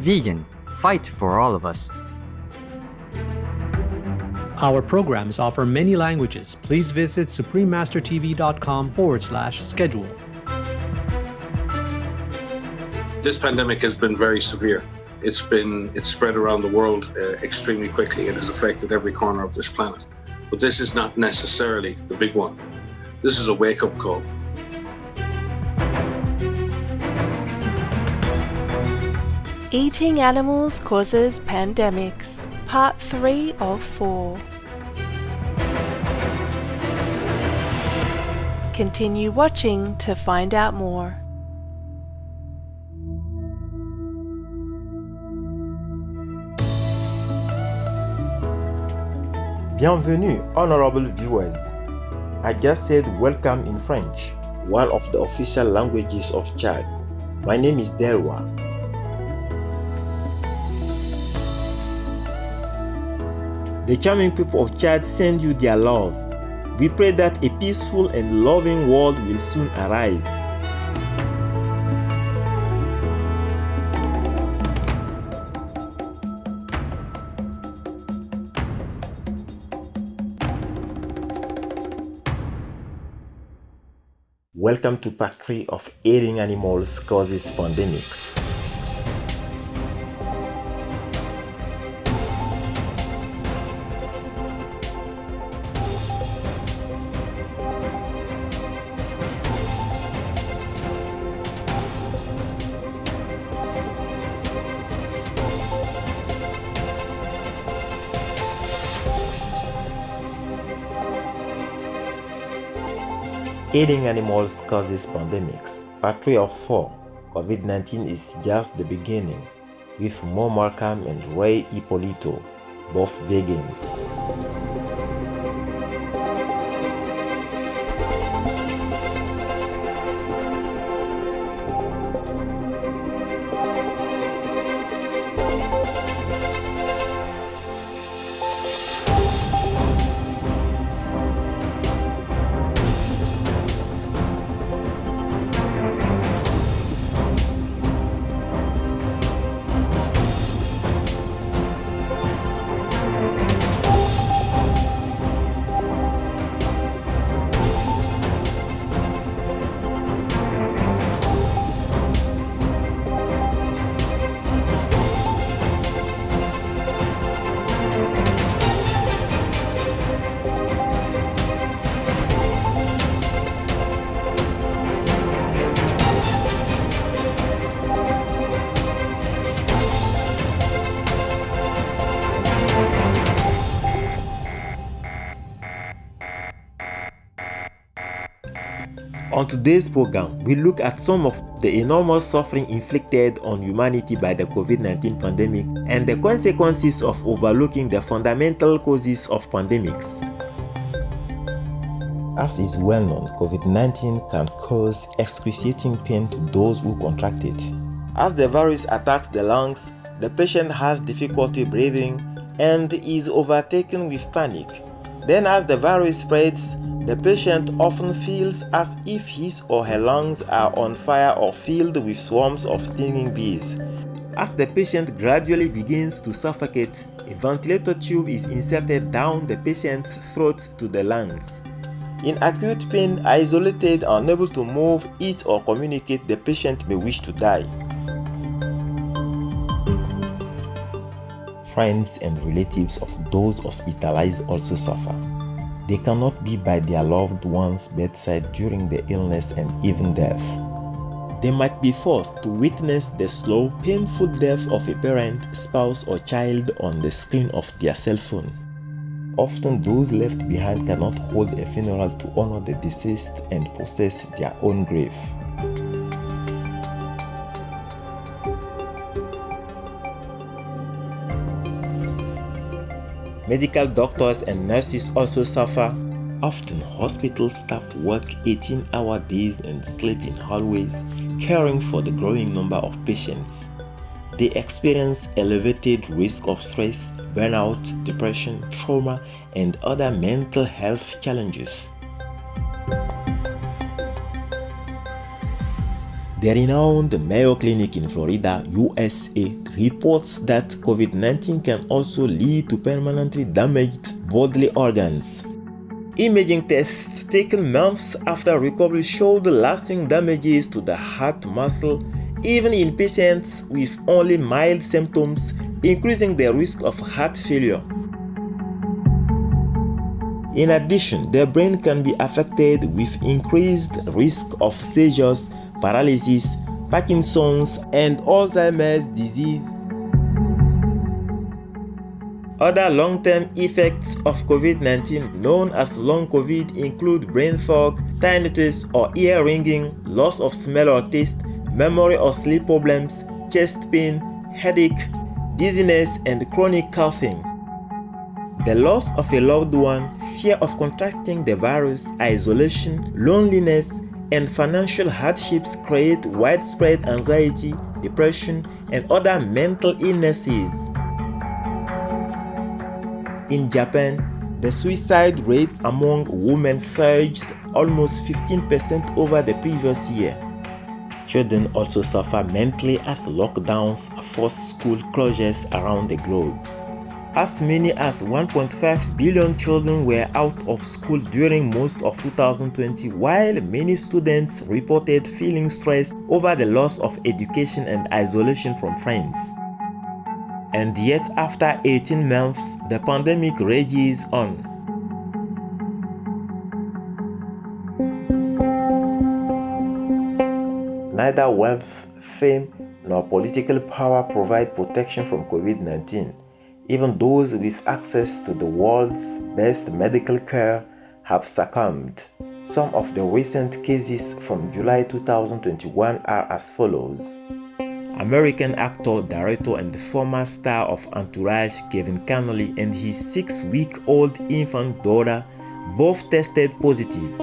Vegan, fight for all of us. Our programs offer many languages. Please visit suprememastertv.com/schedule. This pandemic has been very severe. It's spread around the world extremely quickly. It has affected every corner of this planet. But this is not necessarily the big one. This is a wake-up call. Eating animals causes pandemics, Part 3 of 4. Continue watching to find out more. Bienvenue, honorable viewers. I just said welcome in French, one of the official languages of Chad. My name is Delwa. The charming people of Chad send you their love. We pray that a peaceful and loving world will soon arrive. Welcome to part 3 of Eating Animals Causes Pandemics. Eating animals causes pandemics. Part 3 of 4. COVID-19 is just the beginning, with Mo Markham and Ray Ippolito, both vegans. On today's program, we look at some of the enormous suffering inflicted on humanity by the COVID-19 pandemic and the consequences of overlooking the fundamental causes of pandemics. As is well known, COVID-19 can cause excruciating pain to those who contract it. As the virus attacks the lungs, the patient has difficulty breathing and is overtaken with panic. Then as the virus spreads, the patient often feels as if his or her lungs are on fire or filled with swarms of stinging bees. As the patient gradually begins to suffocate, a ventilator tube is inserted down the patient's throat to the lungs. In acute pain, isolated, unable to move, eat or communicate, the patient may wish to die. Friends and relatives of those hospitalized also suffer. They cannot be by their loved one's bedside during the illness and even death. They might be forced to witness the slow, painful death of a parent, spouse, or child on the screen of their cell phone. Often those left behind cannot hold a funeral to honor the deceased and possess their own grave. Medical doctors and nurses also suffer. Often hospital staff work 18-hour days and sleep in hallways, caring for the growing number of patients. They experience elevated risk of stress, burnout, depression, trauma, and other mental health challenges. The renowned Mayo Clinic in Florida, USA, reports that COVID-19 can also lead to permanently damaged bodily organs. Imaging tests taken months after recovery showed lasting damages to the heart muscle, even in patients with only mild symptoms, increasing the risk of heart failure. In addition, the brain can be affected with increased risk of seizures, paralysis, Parkinson's, and Alzheimer's disease. Other long-term effects of COVID-19, known as long COVID, include brain fog, tinnitus or ear ringing, loss of smell or taste, memory or sleep problems, chest pain, headache, dizziness, and chronic coughing. The loss of a loved one, fear of contracting the virus, isolation, loneliness, and financial hardships create widespread anxiety, depression, and other mental illnesses. In Japan, the suicide rate among women surged almost 15% over the previous year. Children also suffer mentally as lockdowns force school closures around the globe. As many as 1.5 billion children were out of school during most of 2020, while many students reported feeling stressed over the loss of education and isolation from friends. And yet, after 18 months, the pandemic rages on. Neither wealth, fame, nor political power provide protection from COVID-19. Even those with access to the world's best medical care have succumbed. Some of the recent cases from July 2021 are as follows. American actor, director, and former star of Entourage, Kevin Connolly, and his 6-week-old infant daughter both tested positive.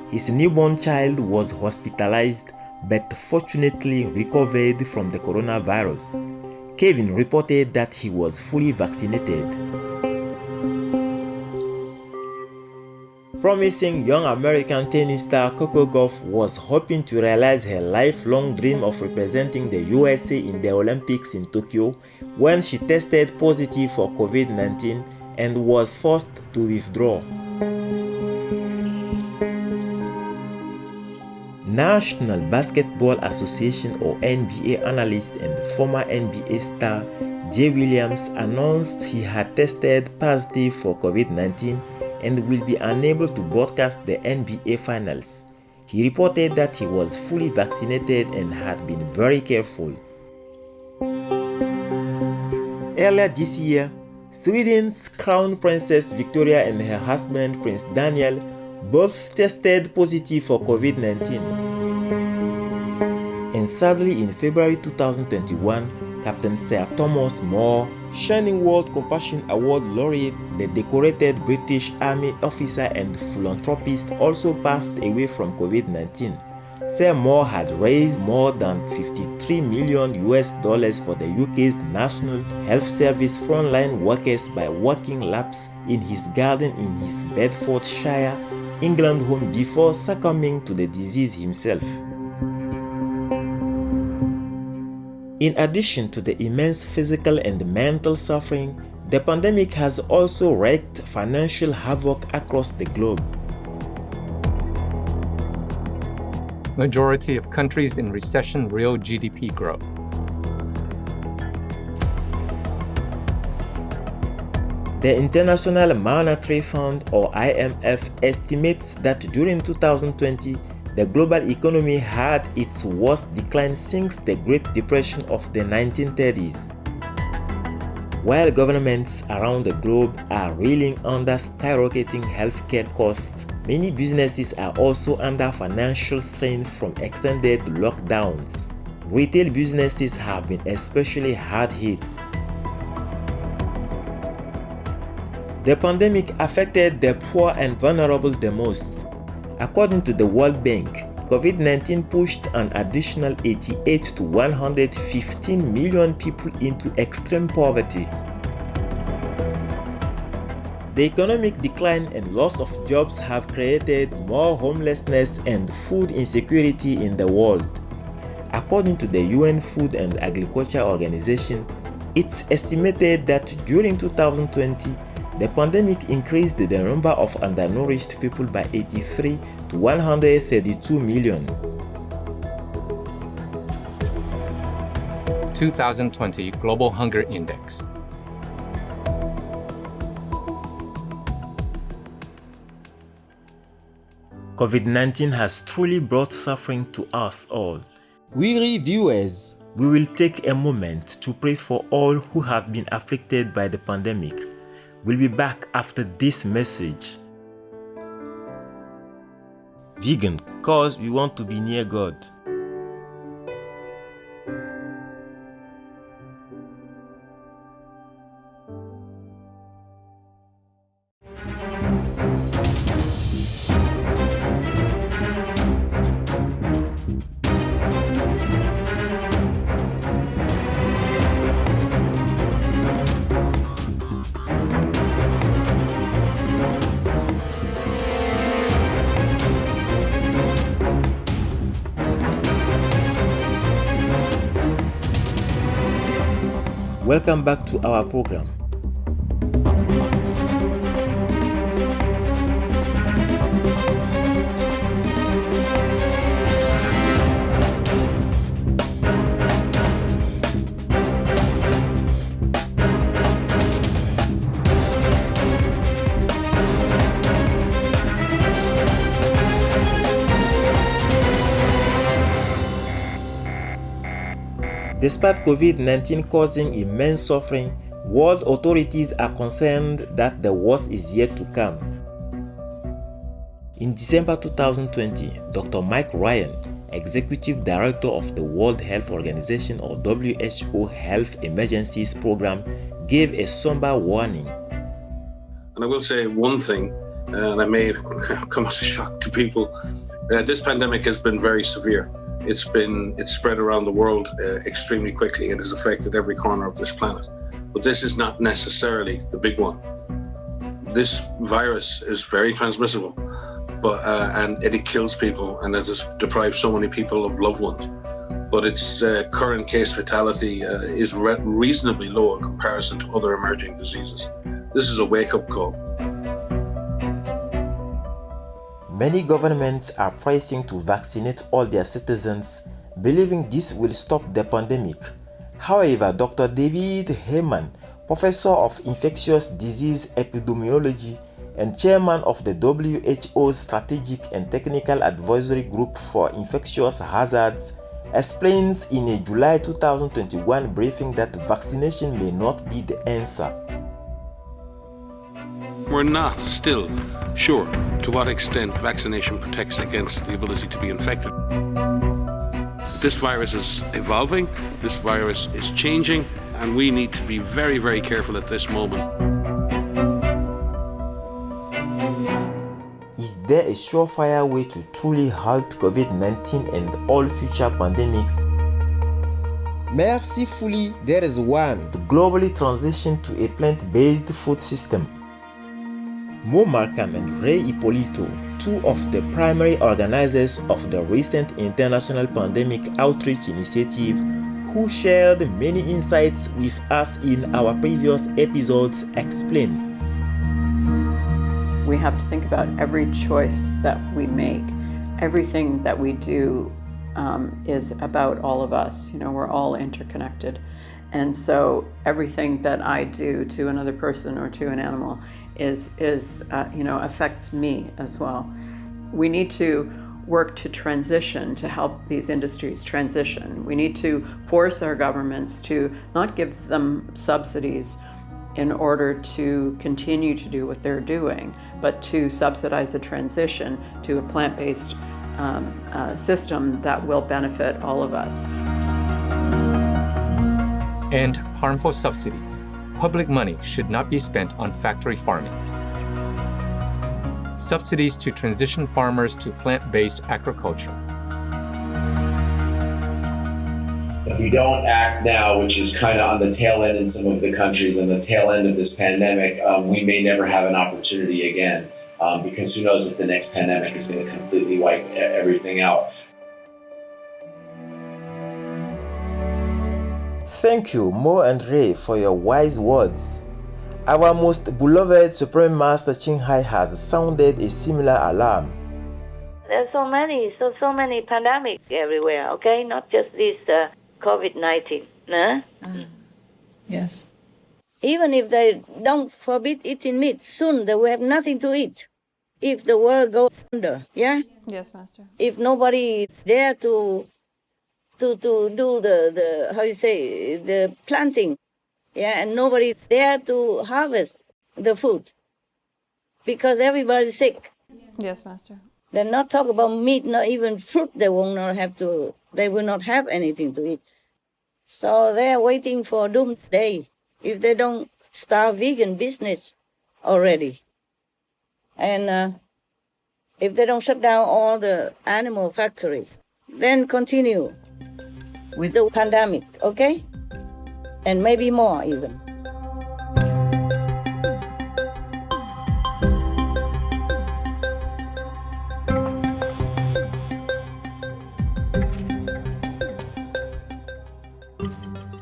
His newborn child was hospitalized but fortunately recovered from the coronavirus. Kevin reported that he was fully vaccinated. Promising young American tennis star Coco Gauff was hoping to realize her lifelong dream of representing the USA in the Olympics in Tokyo when she tested positive for COVID-19 and was forced to withdraw. National Basketball Association or NBA analyst and former NBA star Jay Williams announced he had tested positive for COVID-19 and will be unable to broadcast the NBA Finals. He reported that he was fully vaccinated and had been very careful. Earlier this year, Sweden's Crown Princess Victoria and her husband Prince Daniel both tested positive for COVID-19. And sadly, in February 2021, Captain Sir Thomas More, Shining World Compassion Award laureate, the decorated British Army officer and philanthropist, also passed away from COVID-19. Sir More had raised more than $53 million for the UK's National Health Service frontline workers by working laps in his garden in his Bedfordshire, England home before succumbing to the disease himself. In addition to the immense physical and mental suffering, the pandemic has also wreaked financial havoc across the globe. Majority of countries in recession, real GDP growth. The International Monetary Fund or IMF estimates that during 2020, the global economy had its worst decline since the Great Depression of the 1930s. While governments around the globe are reeling under skyrocketing healthcare costs, many businesses are also under financial strain from extended lockdowns. Retail businesses have been especially hard hit. The pandemic affected the poor and vulnerable the most. According to the World Bank, COVID-19 pushed an additional 88 to 115 million people into extreme poverty. The economic decline and loss of jobs have created more homelessness and food insecurity in the world. According to the UN Food and Agriculture Organization, it's estimated that during 2020, the pandemic increased the number of undernourished people by 83 to 132 million. 2020 Global Hunger Index. COVID-19 has truly brought suffering to us all. Weary viewers, we will take a moment to pray for all who have been afflicted by the pandemic. We'll be back after this message. Vegan, cause we want to be near God. Welcome back to our program. Despite COVID-19 causing immense suffering, world authorities are concerned that the worst is yet to come. In December 2020, Dr. Mike Ryan, Executive Director of the World Health Organization or WHO Health Emergencies Program, gave a somber warning. And I will say one thing, and I may come as a shock to people, this pandemic has been very severe. It's spread around the world extremely quickly and has affected every corner of this planet. But this is not necessarily the big one. This virus is very transmissible, and it kills people, and it has deprived so many people of loved ones. But its current case fatality is reasonably low in comparison to other emerging diseases. This is a wake-up call. Many governments are pressing to vaccinate all their citizens, believing this will stop the pandemic. However, Dr. David Heyman, Professor of Infectious Disease Epidemiology and Chairman of the WHO's Strategic and Technical Advisory Group for Infectious Hazards, explains in a July 2021 briefing that vaccination may not be the answer. We're not still sure to what extent vaccination protects against the ability to be infected. This virus is evolving, this virus is changing, and we need to be very, very careful at this moment. Is there a surefire way to truly halt COVID-19 and all future pandemics? mercifully, there is one. To globally transition to a plant-based food system. Mo Markham and Ray Ippolito, two of the primary organizers of the recent International Pandemic Outreach Initiative, who shared many insights with us in our previous episodes, explain. We have to think about every choice that we make. Everything that we do is about all of us. You know, we're all interconnected. And so everything that I do to another person or to an animal affects me as well. We need to work to transition, to help these industries transition. We need to force our governments to not give them subsidies in order to continue to do what they're doing, but to subsidize the transition to a plant-based system that will benefit all of us. End harmful subsidies. Public money should not be spent on factory farming. Subsidies to transition farmers to plant-based agriculture. If we don't act now, which is kind of on the tail end in some of the countries and the tail end of this pandemic, we may never have an opportunity again, because who knows if the next pandemic is going to completely wipe everything out. Thank you, Mo and Ray, for your wise words. Our most beloved Supreme Master Ching Hai has sounded a similar alarm. There's so many pandemics everywhere, okay? Not just this COVID-19. Huh? Yes. Even if they don't forbid eating meat, soon they will have nothing to eat. If the world goes under, yeah? Yes, Master. If nobody is there to do the how you say, the planting, yeah, and nobody is there to harvest the food because everybody's sick. Yes, Master. They're not talking about meat, not even fruit. They will not have anything to eat. So they're waiting for doomsday if they don't start vegan business already. And if they don't shut down all the animal factories, then continue with the pandemic, okay? And maybe more even.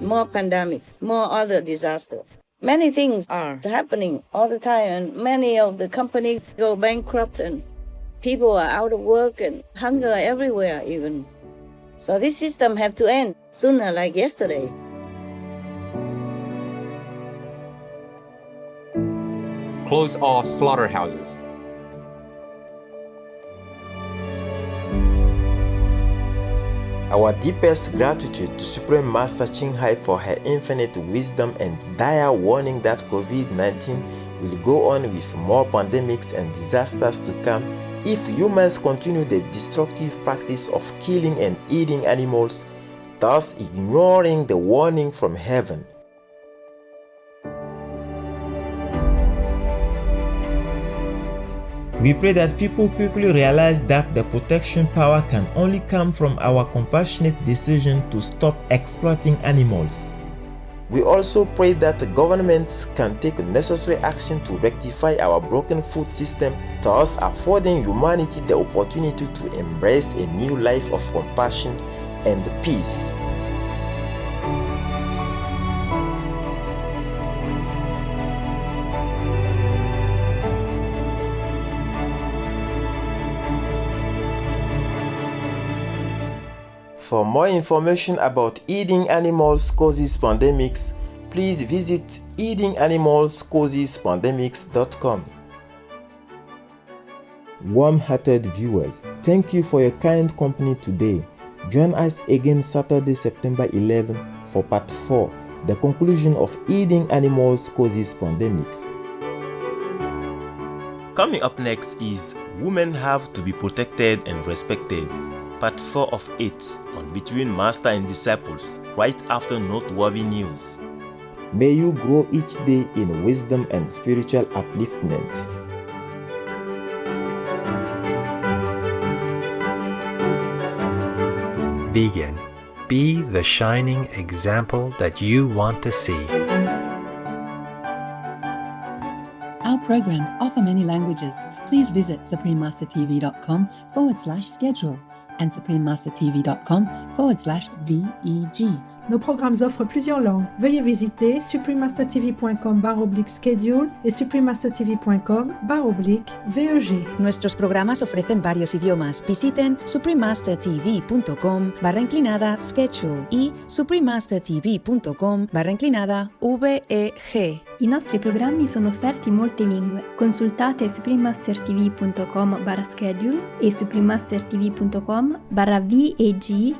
More pandemics, more other disasters. Many things are happening all the time, and many of the companies go bankrupt, and people are out of work, and hunger everywhere even. So this system have to end sooner, like yesterday. Close all slaughterhouses. Our deepest gratitude to Supreme Master Ching Hai for her infinite wisdom and dire warning that COVID-19 will go on with more pandemics and disasters to come if humans continue the destructive practice of killing and eating animals, thus ignoring the warning from heaven. We pray that people quickly realize that the protection power can only come from our compassionate decision to stop exploiting animals. We also pray that governments can take necessary action to rectify our broken food system, thus affording humanity the opportunity to embrace a new life of compassion and peace. For more information about eating animals causes pandemics, please visit eatinganimalscausespandemics.com. Warm-hearted viewers, thank you for your kind company today. Join us again Saturday, September 11 for part 4, the conclusion of Eating Animals Causes Pandemics. Coming up next is Women Have to be Protected and Respected, part 4 of 8 on Between Master and Disciples, right after noteworthy news. May you grow each day in wisdom and spiritual upliftment. Vegan. Be the shining example that you want to see. Our programs offer many languages. Please visit suprememastertv.com/schedule and suprememastertv.com/VEG. Nos programmes offrent plusieurs langues. Veuillez visiter suprememastertv.com/schedule et suprememastertv.com/VEG. Nuestros programas ofrecen varios idiomas. Visiten suprememastertv.com/schedule y suprememastertv.com/VEG. I nostri programmi sono offerti in molte lingue. Consultate suprememastertv.com/schedule e suprememastertv.com/VEG